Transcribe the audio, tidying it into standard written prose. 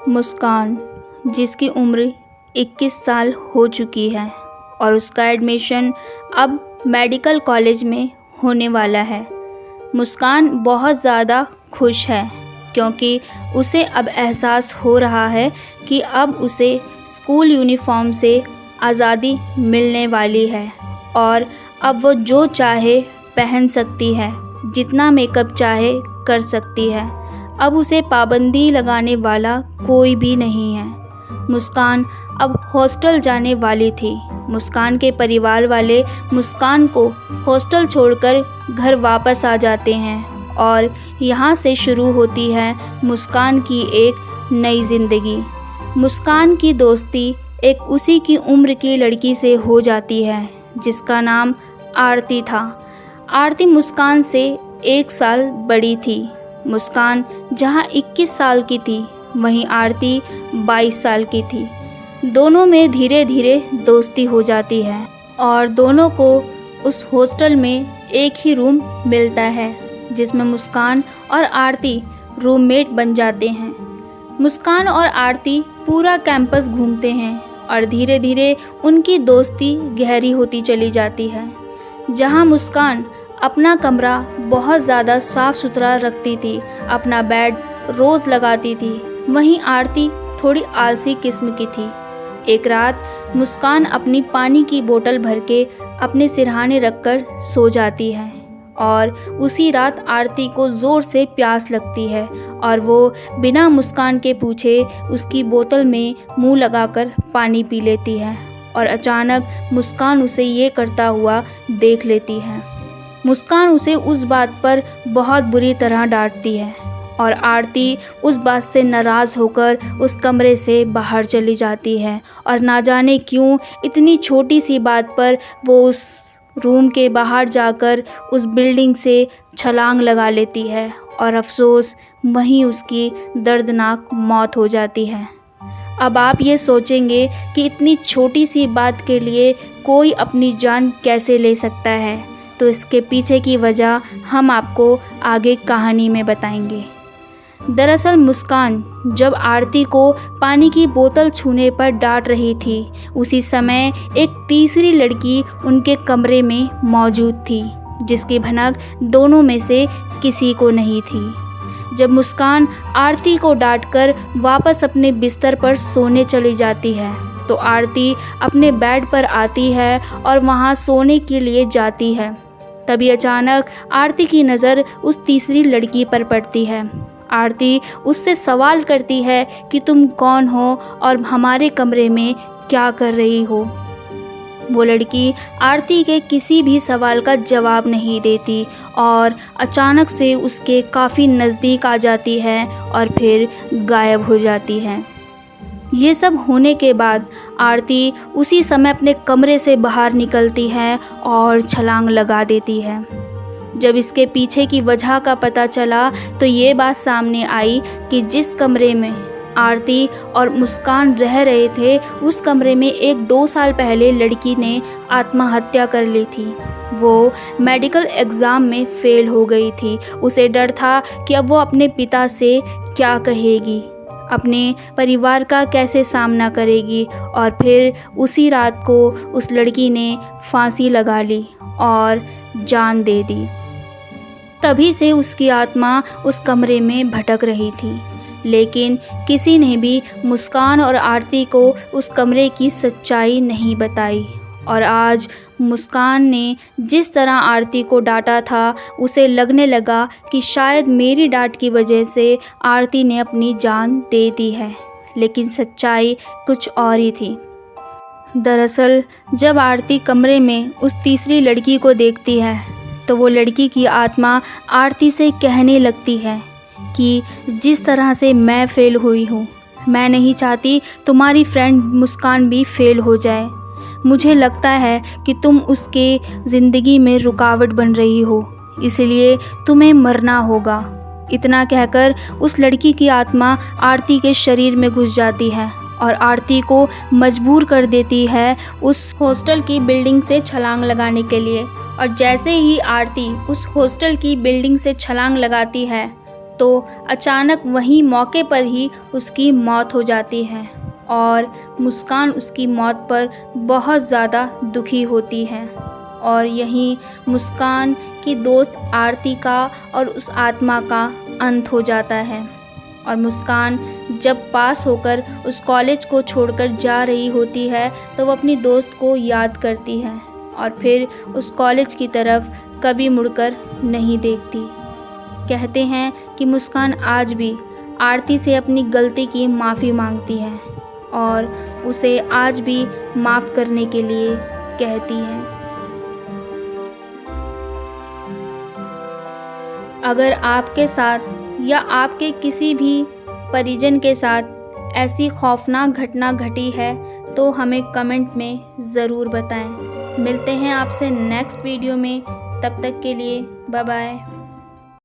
मुस्कान, जिसकी उम्र 21 साल हो चुकी है और उसका एडमिशन अब मेडिकल कॉलेज में होने वाला है। मुस्कान बहुत ज़्यादा खुश है क्योंकि उसे अब एहसास हो रहा है कि अब उसे स्कूल यूनिफॉर्म से आज़ादी मिलने वाली है और अब वो जो चाहे पहन सकती है, जितना मेकअप चाहे कर सकती है। अब उसे पाबंदी लगाने वाला कोई भी नहीं है। मुस्कान अब हॉस्टल जाने वाली थी। मुस्कान के परिवार वाले मुस्कान को हॉस्टल छोड़कर घर वापस आ जाते हैं और यहाँ से शुरू होती है मुस्कान की एक नई ज़िंदगी। मुस्कान की दोस्ती एक उसी की उम्र की लड़की से हो जाती है जिसका नाम आरती था। आरती मुस्कान से 1 साल बड़ी थी। मुस्कान जहाँ 21 साल की थी, वहीं आरती 22 साल की थी। दोनों में धीरे धीरे दोस्ती हो जाती है और दोनों को उस हॉस्टल में एक ही रूम मिलता है जिसमें मुस्कान और आरती रूममेट बन जाते हैं। मुस्कान और आरती पूरा कैंपस घूमते हैं और धीरे धीरे उनकी दोस्ती गहरी होती चली जाती है। जहाँ मुस्कान अपना कमरा बहुत ज़्यादा साफ़ सुथरा रखती थी, अपना बेड रोज़ लगाती थी, वहीं आरती थोड़ी आलसी किस्म की थी। एक रात मुस्कान अपनी पानी की बोतल भर के अपने सिरहाने रखकर सो जाती है और उसी रात आरती को ज़ोर से प्यास लगती है और वो बिना मुस्कान के पूछे उसकी बोतल में मुंह लगाकर पानी पी लेती है और अचानक मुस्कान उसे ये करता हुआ देख लेती है। मुस्कान उसे उस बात पर बहुत बुरी तरह डांटती है और आरती उस बात से नाराज़ होकर उस कमरे से बाहर चली जाती है और ना जाने क्यों इतनी छोटी सी बात पर वो उस रूम के बाहर जाकर उस बिल्डिंग से छलांग लगा लेती है और अफसोस वहीं उसकी दर्दनाक मौत हो जाती है। अब आप ये सोचेंगे कि इतनी छोटी सी बात के लिए कोई अपनी जान कैसे ले सकता है, तो इसके पीछे की वजह हम आपको आगे कहानी में बताएंगे। दरअसल मुस्कान जब आरती को पानी की बोतल छूने पर डांट रही थी, उसी समय एक तीसरी लड़की उनके कमरे में मौजूद थी जिसकी भनक दोनों में से किसी को नहीं थी। जब मुस्कान आरती को डांटकर वापस अपने बिस्तर पर सोने चली जाती है तो आरती अपने बेड पर आती है और वहां सोने के लिए जाती है। तभी अचानक आरती की नज़र उस तीसरी लड़की पर पड़ती है। आरती उससे सवाल करती है कि तुम कौन हो और हमारे कमरे में क्या कर रही हो। वो लड़की आरती के किसी भी सवाल का जवाब नहीं देती और अचानक से उसके काफ़ी नज़दीक आ जाती है और फिर गायब हो जाती है। ये सब होने के बाद आरती उसी समय अपने कमरे से बाहर निकलती है और छलांग लगा देती है। जब इसके पीछे की वजह का पता चला तो ये बात सामने आई कि जिस कमरे में आरती और मुस्कान रह रहे थे, उस कमरे में एक 2 साल पहले लड़की ने आत्महत्या कर ली थी। वो मेडिकल एग्ज़ाम में फ़ेल हो गई थी। उसे डर था कि अब वो अपने पिता से क्या कहेगी, अपने परिवार का कैसे सामना करेगी और फिर उसी रात को उस लड़की ने फांसी लगा ली और जान दे दी। तभी से उसकी आत्मा उस कमरे में भटक रही थी, लेकिन किसी ने भी मुस्कान और आरती को उस कमरे की सच्चाई नहीं बताई। और आज मुस्कान ने जिस तरह आरती को डांटा था, उसे लगने लगा कि शायद मेरी डांट की वजह से आरती ने अपनी जान दे दी है, लेकिन सच्चाई कुछ और ही थी। दरअसल जब आरती कमरे में उस तीसरी लड़की को देखती है तो वो लड़की की आत्मा आरती से कहने लगती है कि जिस तरह से मैं फ़ेल हुई हूँ, मैं नहीं चाहती तुम्हारी फ्रेंड मुस्कान भी फ़ेल हो जाए। मुझे लगता है कि तुम उसके ज़िंदगी में रुकावट बन रही हो, इसलिए तुम्हें मरना होगा। इतना कहकर उस लड़की की आत्मा आरती के शरीर में घुस जाती है और आरती को मजबूर कर देती है उस हॉस्टल की बिल्डिंग से छलांग लगाने के लिए। और जैसे ही आरती उस हॉस्टल की बिल्डिंग से छलांग लगाती है, तो अचानक वहीं मौके पर ही उसकी मौत हो जाती है और मुस्कान उसकी मौत पर बहुत ज़्यादा दुखी होती है। और यहीं मुस्कान की दोस्त आरती का और उस आत्मा का अंत हो जाता है। और मुस्कान जब पास होकर उस कॉलेज को छोड़कर जा रही होती है तो वो अपनी दोस्त को याद करती है और फिर उस कॉलेज की तरफ कभी मुड़कर नहीं देखती। कहते हैं कि मुस्कान आज भी आरती से अपनी गलती की माफ़ी मांगती है और उसे आज भी माफ़ करने के लिए कहती है। अगर आपके साथ या आपके किसी भी परिजन के साथ ऐसी खौफनाक घटना घटी है तो हमें कमेंट में ज़रूर बताएं। मिलते हैं आपसे नेक्स्ट वीडियो में, तब तक के लिए बाय बाय।